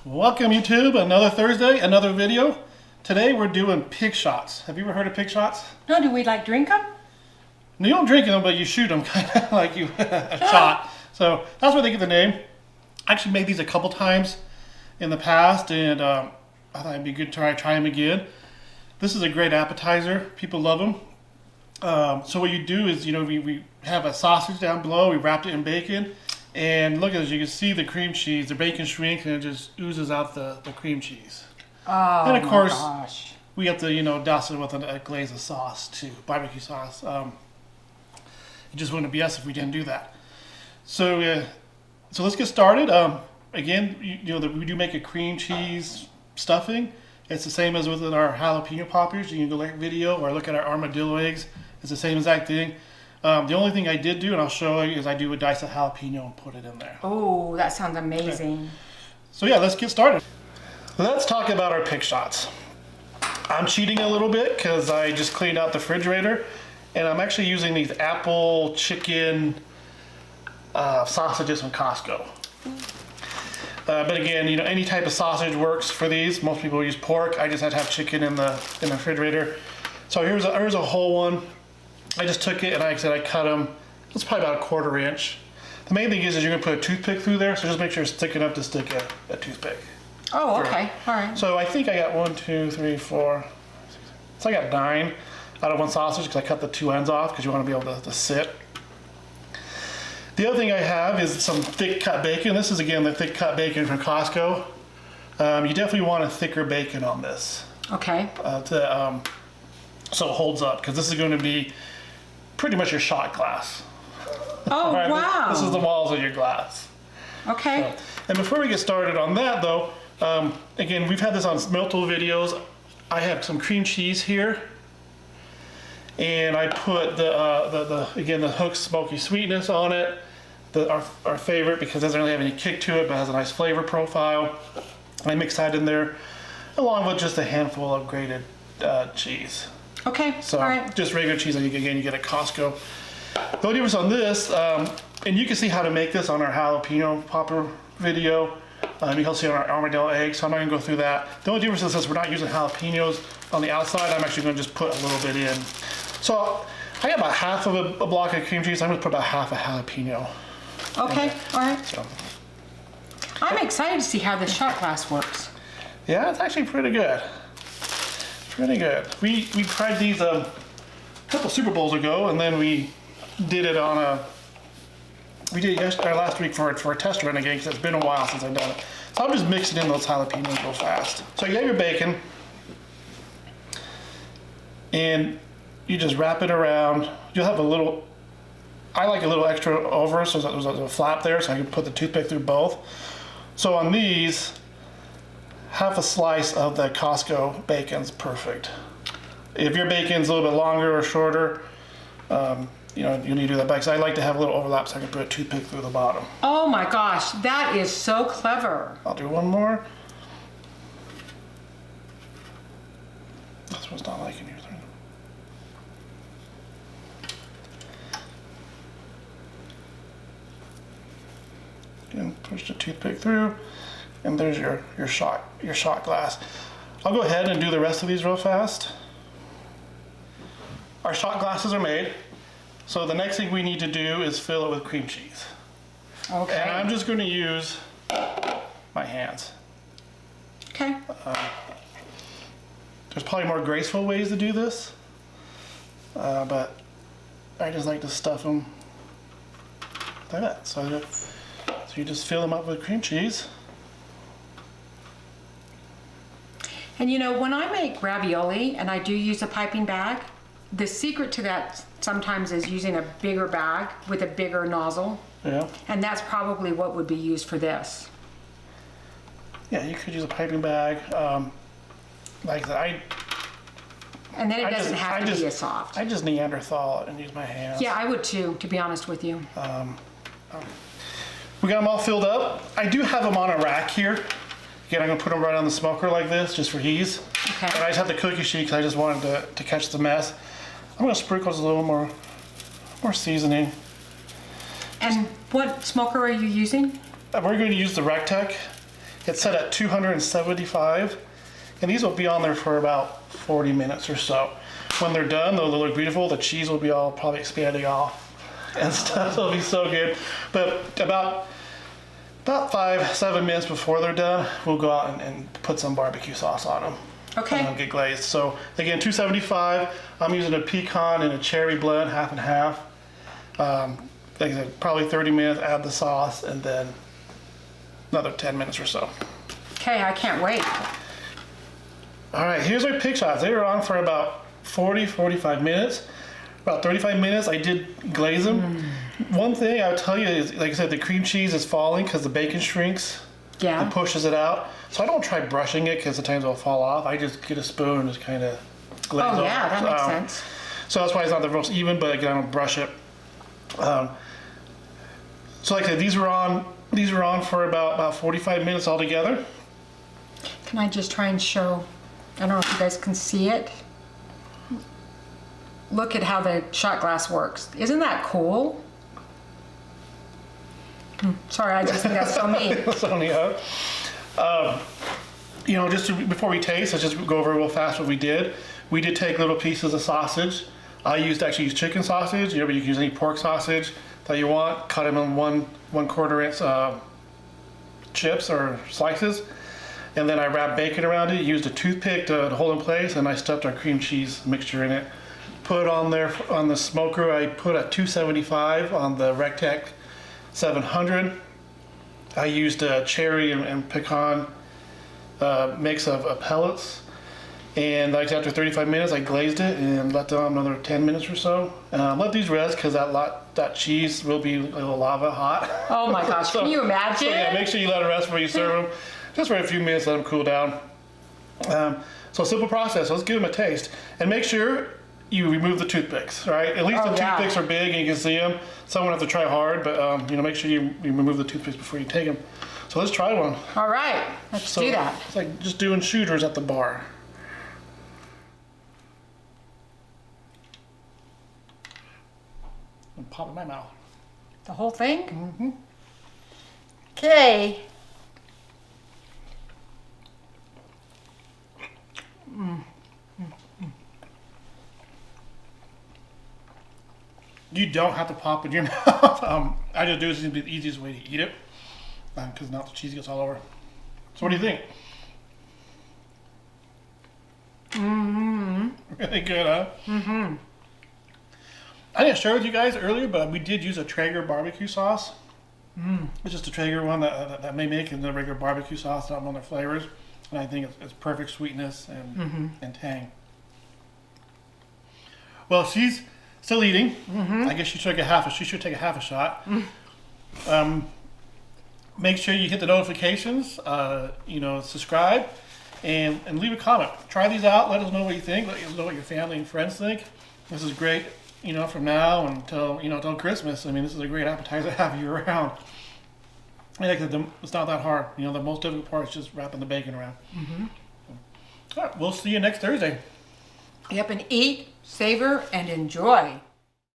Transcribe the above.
Welcome YouTube, another Thursday, another video. Today we're doing pig shots. Have you ever heard of pig shots? No, do we like drink them? No, you don't drink them, but you shoot them kind of like you a shot. So that's where they get the name. I actually made these a couple times in the past, and I thought it'd be good to try them again. This is a great appetizer. People love them. So what you do is, we have a sausage down below. We wrapped it in bacon. And look at this, you can see the cream cheese, the bacon shrinks, and it just oozes out the cream cheese. Oh, and of course, gosh. we have to, douse it with a glaze of sauce too, barbecue sauce. It just wouldn't be us if we didn't do that. So, so let's get started. Again, we do make a cream cheese stuffing. It's the same as with our jalapeno poppers. You can go like video or look at our armadillo eggs. It's the same exact thing. The only thing I did do, and I'll show you, is I do a dice of jalapeno and put it in there. Oh, that sounds amazing. Okay. So yeah, let's get started. Let's talk about our pig shots. I'm cheating a little bit because I just cleaned out the refrigerator, and I'm actually using these apple chicken sausages from Costco. But again, any type of sausage works for these. Most people use pork. I just had to have chicken in the refrigerator. So here's a whole one. I just took it and like I said, I cut them. It's probably about a 1/4 inch. The main thing is you're gonna put a toothpick through there, so just make sure it's thick enough to stick a toothpick. Oh, okay, all right. So I think I got 1, 2, 3, 4. So I got 9 out of one sausage because I cut the 2 ends off because you want to be able to sit. The other thing I have is some thick cut bacon. This is again the thick cut bacon from Costco. You definitely want a thicker bacon on this. Okay. So it holds up because this is going to be pretty much your shot glass. Oh, right? wow. This is the walls of your glass. Okay. So, and before we get started on that though, again, we've had this on multiple videos. I have some cream cheese here. And I put the Hook Smoky Sweetness on it. Our favorite because it doesn't really have any kick to it, but has a nice flavor profile. I mix that in there along with just a handful of grated cheese. Okay, So all right. just regular cheese, again, you get at Costco. The only difference on this, and you can see how to make this on our jalapeno popper video. You can see on our armadillo eggs, so I'm not gonna go through that. The only difference is since we're not using jalapenos on the outside, I'm actually gonna just put a little bit in. So I got about half of a block of cream cheese. I'm gonna put about half a jalapeno. Okay, all right. So, I'm excited to see how the shot glass works. yeah, it's actually pretty good. Pretty good. We tried these a couple Super Bowls ago, and then we did it on we did it last week for a test run again because it's been a while since I've done it. So I'm just mixing in those jalapenos real fast. So you have your bacon, and you just wrap it around. You'll have I like a little extra over, so there's a flap there, so I can put the toothpick through both. So on these, half a slice of the Costco bacon's perfect. If your bacon's a little bit longer or shorter, you need to do that back. So I like to have a little overlap so I can put a toothpick through the bottom. Oh my gosh, that is so clever. I'll do one more. This one's not liking anything. Again, push the toothpick through, and there's your shot glass. I'll go ahead and do the rest of these real fast. Our shot glasses are made. So the next thing we need to do is fill it with cream cheese. Okay. And I'm just going to use my hands. Okay. There's probably more graceful ways to do this, but I just like to stuff them like that. So you just fill them up with cream cheese. And when I make ravioli and I do use a piping bag, the secret to that sometimes is using a bigger bag with a bigger nozzle. Yeah. And that's probably what would be used for this. Yeah, you could use a piping bag. Like that. And then it doesn't have to be as soft. I just Neanderthal it and use my hands. Yeah, I would too, to be honest with you. We got them all filled up. I do have them on a rack here. Again, I'm gonna put them right on the smoker like this, just for ease. Okay. And I just have the cookie sheet because I just wanted to catch the mess. I'm gonna sprinkle just a little more seasoning. And what smoker are you using? We're going to use the Recteq. It's set at 275, and these will be on there for about 40 minutes or so. When they're done, they'll look beautiful. The cheese will be all probably expanding off and stuff. It'll be so good. But about 5-7 minutes before they're done, we'll go out and put some barbecue sauce on them. Okay. And they'll get glazed. So again, 275. I'm using a pecan and a cherry blend, half and half. Like I said, probably 30 minutes, add the sauce, and then another 10 minutes or so. Okay, I can't wait. All right, here's our pig shots. They were on for about 45 minutes. About 35 minutes, I did glaze them. One thing I would tell you is, like I said, the cream cheese is falling because the bacon shrinks Yeah. and pushes it out. So I don't try brushing it because sometimes it'll fall off. I just get a spoon and just kind of glaze Oh over. yeah, that makes sense. So that's why it's not the most even, but again, I don't brush it. So like I said, these were on for about 45 minutes altogether. Can I just try and show? I don't know if you guys can see it. Look at how the shot glass works. Isn't that cool? Sorry, I just think that's so neat. So, before we taste, let's just go over real fast what we did. We did take little pieces of sausage. I actually used chicken sausage. But you can use any pork sausage that you want. Cut them in 1/4 inch chips or slices. And then I wrapped bacon around it, used a toothpick to hold in place, and I stuffed our cream cheese mixture in it. Put it on there on the smoker. I put at 275 on the Recteq 700. I used a cherry and pecan mix of pellets. And like after 35 minutes, I glazed it and let them on another 10 minutes or so. Let these rest because that cheese will be a little lava hot. Oh my gosh, can you imagine? So yeah, make sure you let it rest before you serve them. Just for a few minutes, let them cool down. So simple process. Let's give them a taste. And make sure you remove the toothpicks, right? At least the toothpicks are big and you can see them. Some would have to try hard, but make sure you remove the toothpicks before you take them. So let's try one. All right, let's do that. It's like just doing shooters at the bar. And pop in my mouth. The whole thing? Mm-hmm. Okay. You don't have to pop in your mouth. I just do it. It's the easiest way to eat it because now the cheese gets all over. So what do you think? Really good, huh? I didn't share with you guys earlier, but we did use a Traeger barbecue sauce. It's just a Traeger one that may make in the regular barbecue sauce, not one of the flavors. And I think it's perfect sweetness and tang. Well, she's still eating. I guess she should take a half a shot. Make sure you hit the notifications, subscribe, and leave a comment. Try these out. Let us know what you think. Let us know what your family and friends think. This is great, from now until Christmas. I mean, this is a great appetizer to have year round. I think that it's not that hard. The most difficult part is just wrapping the bacon around. All right, we'll see you next Thursday. Yep, and eat, savor, and enjoy.